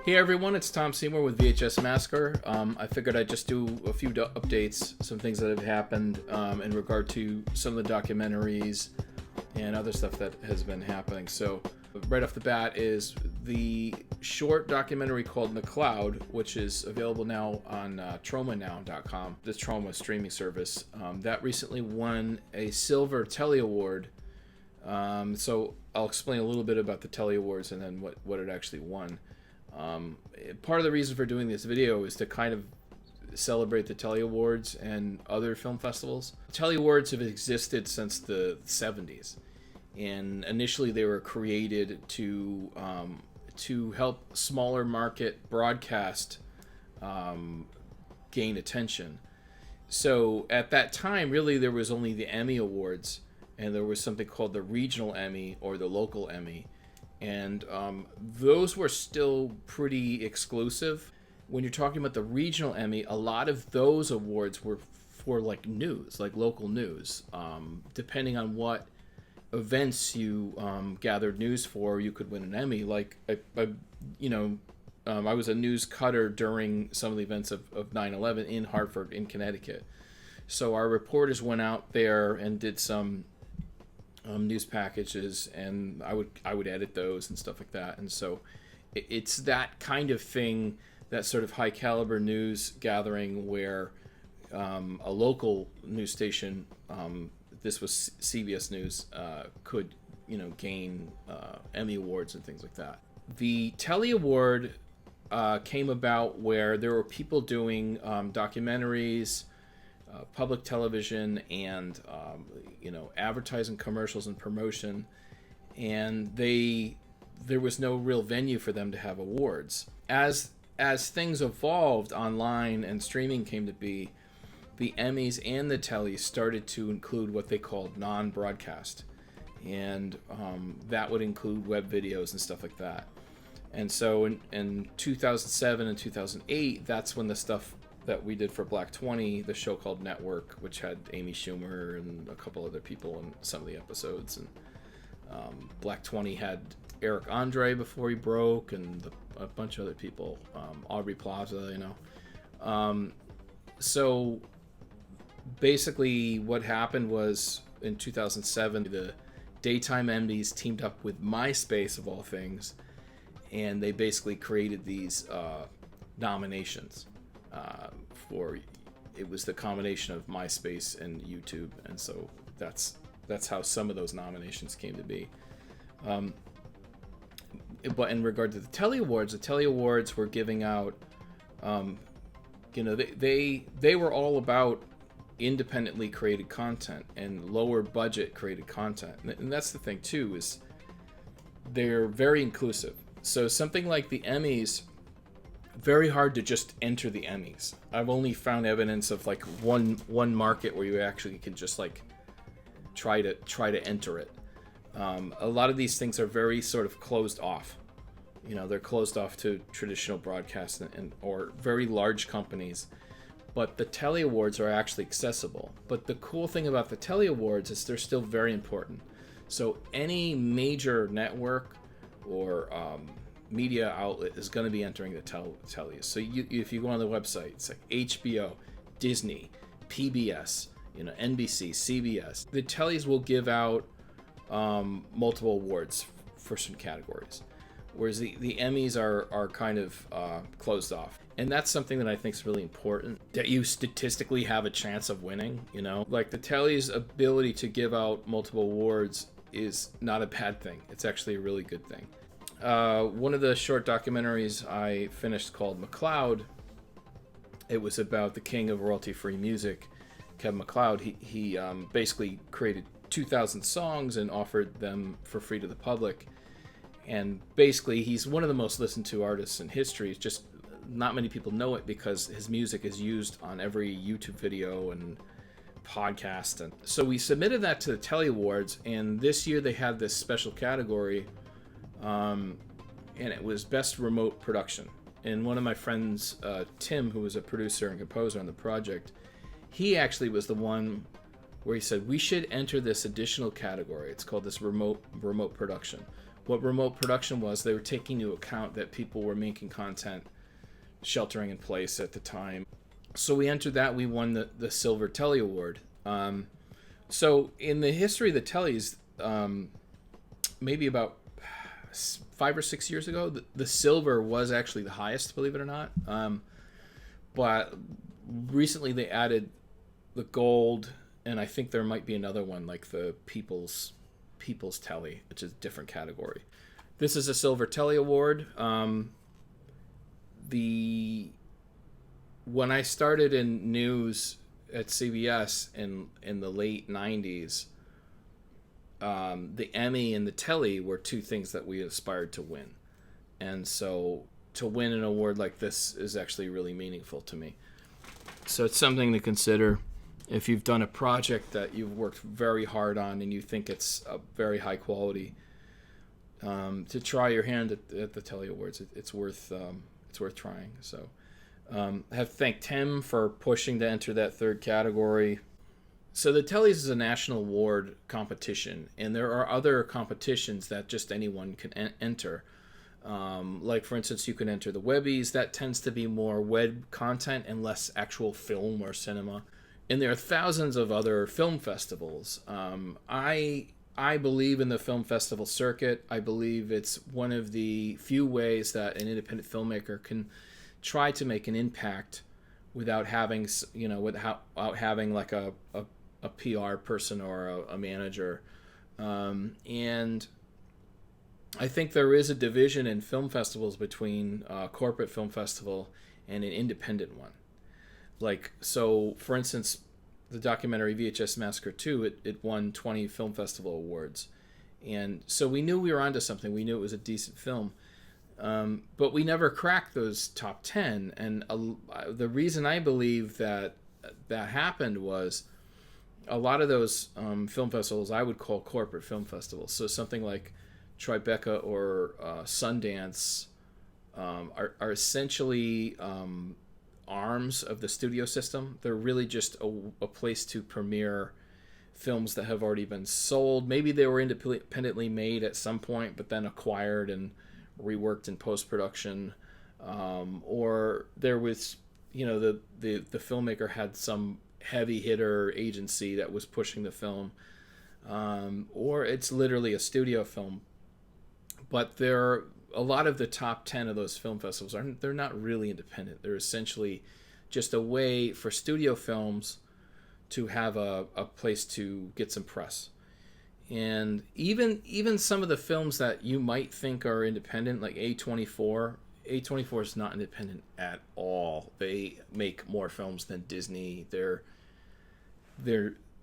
Hey everyone, it's Tom Seymour with VHS Massacre. I figured I'd just do a few updates, some things that have happened in regard to some of the documentaries and other stuff that has been happening. So right off the bat is the short documentary called McCloud, which is available now on TromaNow.com, the Troma streaming service. That recently won a Silver Telly Award. So I'll explain a little bit about the Telly Awards and then what it actually won. Part of the reason for doing this video is to kind of celebrate the Telly Awards and other film festivals. Telly Awards have existed since the 70s, and initially they were created to help smaller market broadcast gain attention. So at that time, really, there was only the Emmy Awards, and there was something called the Regional Emmy or the Local Emmy. And those were still pretty exclusive. When you're talking about the Regional Emmy, a lot of those awards were for like news, like local news. Depending on what events you gathered news for, you could win an Emmy. Like, I was a news cutter during some of the events of 9/11 in Hartford, in Connecticut. So our reporters went out there and did some news packages, and I would edit those and stuff like that. And so it's that kind of thing, that sort of high caliber news gathering where a local news station, this was CBS News, could gain Emmy Awards and things like that. The Telly Award came about where there were people doing documentaries, public television, and advertising, commercials, and promotion, and there was no real venue for them to have awards. As things evolved online and streaming came to be, the Emmys and the Tellys started to include what they called non-broadcast, and that would include web videos and stuff like that. And so in 2007 and 2008, that's when the stuff that we did for Black 20, the show called Network, which had Amy Schumer and a couple other people in some of the episodes. And Black 20 had Eric Andre before he broke, and a bunch of other people, Aubrey Plaza, So basically what happened was in 2007, the daytime Emmys teamed up with MySpace, of all things, and they basically created these nominations. It was the combination of MySpace and YouTube, and so that's how some of those nominations came to be. But in regard to the Telly Awards were giving out, they were all about independently created content and lower budget created content, and that's the thing too, is they're very inclusive. So something like the Emmys, very hard to just enter the Emmys. I've only found evidence of like one market where you actually can just like try to enter it. A lot of these things are very sort of closed off. They're closed off to traditional broadcast or very large companies. But the Telly Awards are actually accessible. But the cool thing about the Telly Awards is they're still very important. So any major network or media outlet is going to be entering the Tellys. So if you go on the website, it's like HBO, Disney, PBS, NBC, CBS. The Tellys will give out multiple awards for some categories, whereas the Emmys are kind of closed off. And that's something that I think is really important, that you statistically have a chance of winning. Like the Tellys' ability to give out multiple awards is not a bad thing. It's actually a really good thing. One of the short documentaries I finished called McCloud, it was about the king of royalty-free music, Kevin MacLeod. He basically created 2,000 songs and offered them for free to the public. And basically, he's one of the most listened to artists in history. It's just not many people know it because his music is used on every YouTube video and podcast. And so we submitted that to the Telly Awards, and this year they had this special category, and it was Best Remote Production. And one of my friends, Tim, who was a producer and composer on the project, he actually was the one where he said, we should enter this additional category. It's called this remote production, what remote production was. They were taking into account that people were making content sheltering in place at the time. So we entered that. We won the Silver Telly Award. So in the history of the Tellys, maybe about 5 or 6 years ago, the silver was actually the highest, believe it or not. But recently they added the gold, and I think there might be another one, like the People's Telly, which is a different category. This is a Silver Telly Award. When I started in news at CBS in the late 90s, the Emmy and the Telly were two things that we aspired to win. And so to win an award like this is actually really meaningful to me. So it's something to consider if you've done a project that you've worked very hard on and you think it's a very high quality, to try your hand at the Telly Awards. It's worth trying. So I have to thank Tim for pushing to enter that third category. So the Tellys is a national award competition, and there are other competitions that just anyone can enter. Like, for instance, you can enter the Webbies. That tends to be more web content and less actual film or cinema. And there are thousands of other film festivals. I believe in the film festival circuit. I believe it's one of the few ways that an independent filmmaker can try to make an impact without having, without having like a PR person or a manager. And I think there is a division in film festivals between a corporate film festival and an independent one. Like, so for instance, the documentary VHS Massacre 2, it won 20 film festival awards. And so we knew we were onto something. We knew it was a decent film. But we never cracked those top 10. And the reason I believe that happened was a lot of those film festivals I would call corporate film festivals. So something like Tribeca or Sundance are essentially arms of the studio system. They're really just a place to premiere films that have already been sold. Maybe they were independently made at some point, but then acquired and reworked in post-production. Or there was, the filmmaker had some heavy hitter agency that was pushing the film. Or it's literally a studio film. But a lot of the top 10 of those film festivals they're not really independent. They're essentially just a way for studio films to have a place to get some press. And even some of the films that you might think are independent, like A24 is not independent at all. They make more films than Disney. They're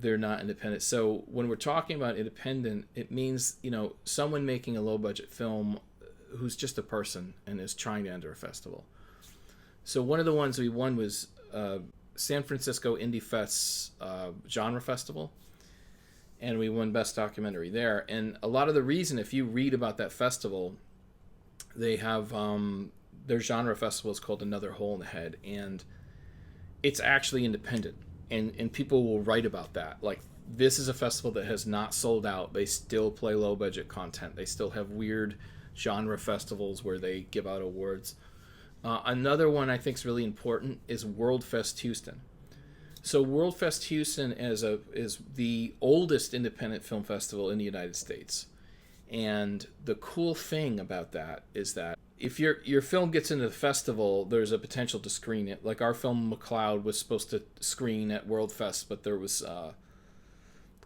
not independent. So when we're talking about independent, it means, someone making a low budget film who's just a person and is trying to enter a festival. So one of the ones we won was San Francisco Indie Fest's genre festival, and we won Best Documentary there. And a lot of the reason, if you read about that festival, they have their genre festival is called Another Hole in the Head, and it's actually independent. And people will write about that. Like, this is a festival that has not sold out. They still play low budget content. They still have weird genre festivals where they give out awards. Another one I think is really important is World Fest Houston. So World Fest Houston is the oldest independent film festival in the United States. And the cool thing about that is that if your film gets into the festival, there's a potential to screen it. Like our film McCloud was supposed to screen at World Fest, but there was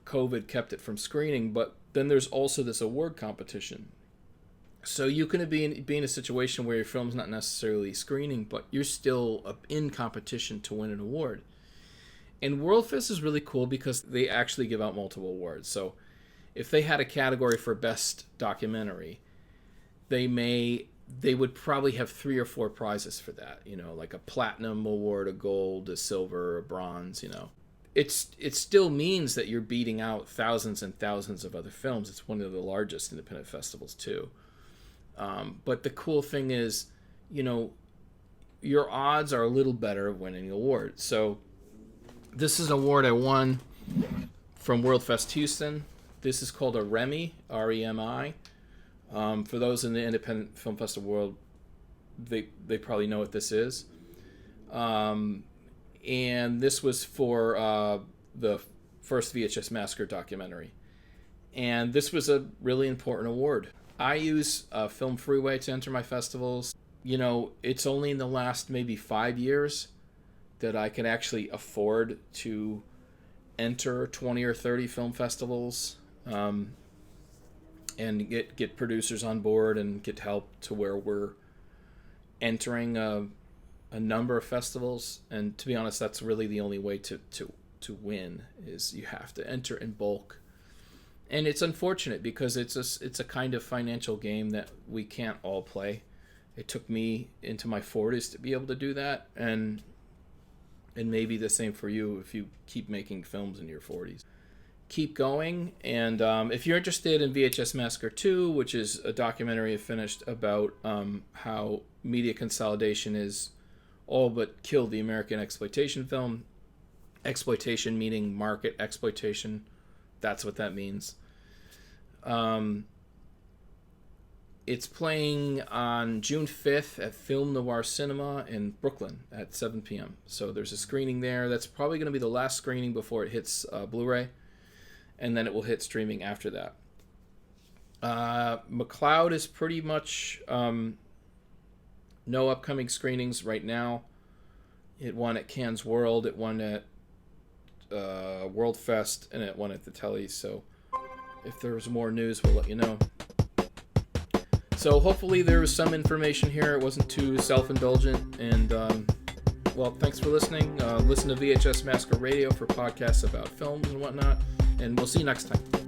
COVID kept it from screening. But then there's also this award competition. So you can be in a situation where your film's not necessarily screening, but you're still in competition to win an award. And World Fest is really cool because they actually give out multiple awards. So if they had a category for Best Documentary, they would probably have 3 or 4 prizes for that, like a platinum award, a gold, a silver, a bronze, It still means that you're beating out thousands and thousands of other films. It's one of the largest independent festivals too. But the cool thing is, your odds are a little better of winning an award. So this is an award I won from World Fest Houston. This is called a Remi, R-E-M-I. For those in the independent film festival world, they probably know what this is. And this was for the first VHS Massacre documentary. And this was a really important award. I use Film Freeway to enter my festivals. You know, it's only in the last maybe 5 years that I can actually afford to enter 20 or 30 film festivals, and get producers on board and get help to where we're entering a number of festivals. And to be honest, that's really the only way to win, is you have to enter in bulk. And it's unfortunate because it's a kind of financial game that we can't all play. It took me into my 40s to be able to do that, and maybe the same for you if you keep making films in your 40s. Keep going, and if you're interested in VHS Massacre 2, which is a documentary I finished about how media consolidation is all but killed the American exploitation film. Exploitation meaning market exploitation. That's what that means. It's playing on June 5th at Film Noir Cinema in Brooklyn at 7 p.m. So there's a screening there. That's probably going to be the last screening before it hits Blu-ray, and then it will hit streaming after that. McLeod is pretty much no upcoming screenings right now. It won at Cannes World, it won at World Fest, and it won at the Telly. So if there's more news, we'll let you know. So hopefully there was some information here. It wasn't too self-indulgent. And, well, thanks for listening. Listen to VHS Massacre Radio for podcasts about films and whatnot. And we'll see you next time.